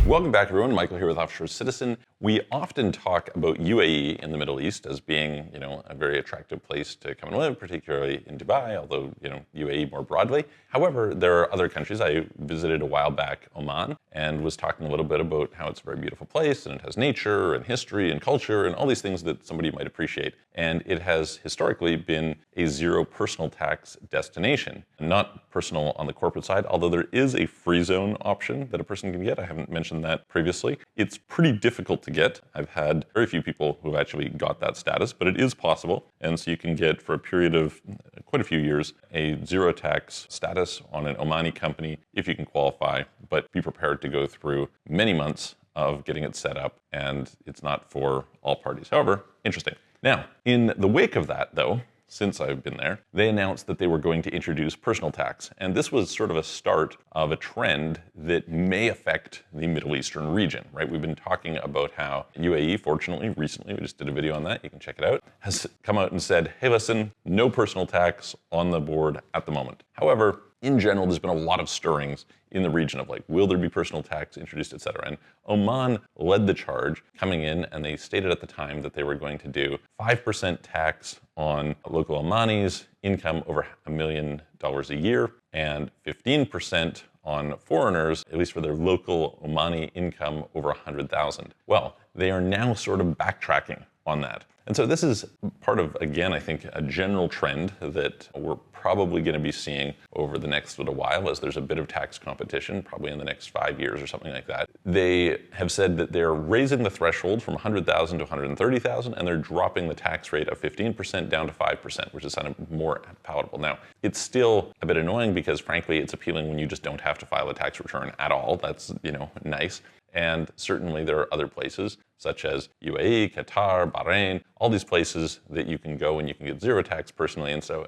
Welcome back, everyone. Michael here with Offshore Citizen. We often talk about UAE in the Middle East as being, a very attractive place to come and live, particularly in Dubai, although, UAE more broadly. However, there are other countries. I visited a while back Oman and was talking a little bit about how it's a very beautiful place and it has nature and history and culture and all these things that somebody might appreciate. And it has historically been a zero personal tax destination. Not personal on the corporate side, although there is a free zone option that a person can get. I haven't mentioned that previously. It's pretty difficult to get. I've had very few people who've actually got that status, but it is possible. And so you can get, for a period of quite a few years, a zero tax status on an Omani company if you can qualify, but be prepared to go through many months of getting it set up, and it's not for all parties. However, interesting. Now, in the wake of that, though, since I've been there, they announced that they were going to introduce personal tax. And this was sort of a start of a trend that may affect the Middle Eastern region, right? We've been talking about how UAE, fortunately, recently, we just did a video on that, you can check it out, has come out and said, hey, listen, no personal tax on the board at the moment. However, in general, there's been a lot of stirrings in the region of will there be personal tax introduced, et cetera. And Oman led the charge coming in, and they stated at the time that they were going to do 5% tax on local Omanis income over $1 million a year and 15% on foreigners, at least for their local Omani income over 100,000. Well, they are now sort of backtracking on that. And so this is part of, again, I think, a general trend that we're probably going to be seeing over the next little while as there's a bit of tax competition, probably in the next 5 years or something like that. They have said that they're raising the threshold from 100,000 to 130,000, and they're dropping the tax rate of 15% down to 5%, which is kind of more palatable. Now, it's still a bit annoying because, frankly, it's appealing when you just don't have to file a tax return at all. That's, nice. And certainly there are other places such as UAE, Qatar, Bahrain, all these places that you can go and you can get zero tax personally, and so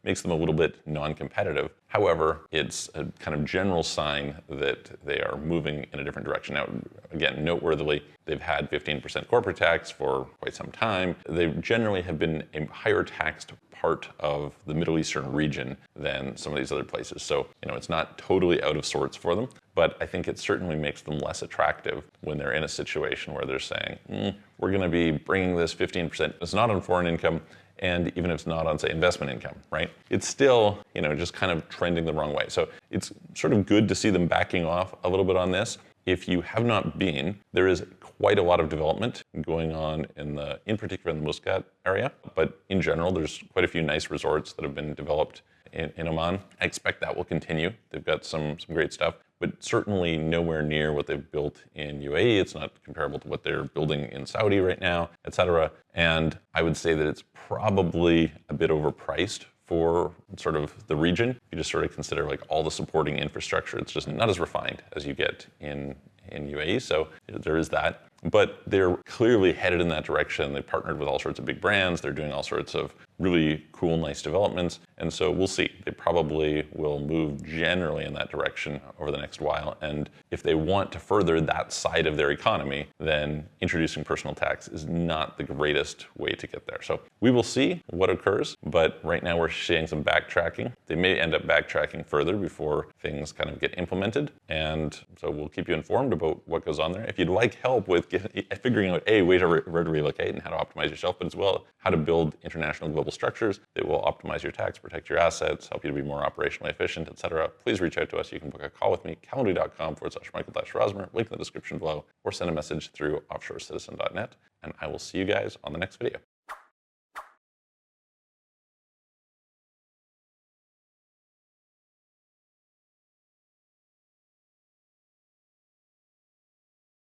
makes them a little bit non-competitive. However, it's a kind of general sign that they are moving in a different direction. Now, again, noteworthily, they've had 15% corporate tax for quite some time. They generally have been a higher taxed part of the Middle Eastern region than some of these other places. So, it's not totally out of sorts for them, but I think it certainly makes them less attractive when they're in a situation where they're saying, we're going to be bringing this 15%. It's not on foreign income, and even if it's not on, say, investment income, right? It's still, just kind of trending the wrong way. So it's sort of good to see them backing off a little bit on this. If you have not been, there is quite a lot of development going on in particular in the Muscat area, but in general, there's quite a few nice resorts that have been developed in Oman. I expect that will continue. They've got some great stuff, but certainly nowhere near what they've built in UAE. It's not comparable to what they're building in Saudi right now, et cetera. And I would say that it's probably a bit overpriced for sort of the region. If you just sort of consider all the supporting infrastructure, it's just not as refined as you get in UAE. So there is that. But they're clearly headed in that direction. They've partnered with all sorts of big brands. They're doing all sorts of really cool, nice developments. And so we'll see. They probably will move generally in that direction over the next while. And if they want to further that side of their economy, then introducing personal tax is not the greatest way to get there. So we will see what occurs. But right now we're seeing some backtracking. They may end up backtracking further before things kind of get implemented. And so we'll keep you informed about what goes on there. If you'd like help with figuring out where to relocate and how to optimize yourself, but as well how to build international global structures that will optimize your tax, protect your assets, help you to be more operationally efficient, etc., please reach out to us. You can book a call with me, calendly.com/Michael-Rosmer, link in the description below, or send a message through offshorecitizen.net, and I will see you guys on the next video.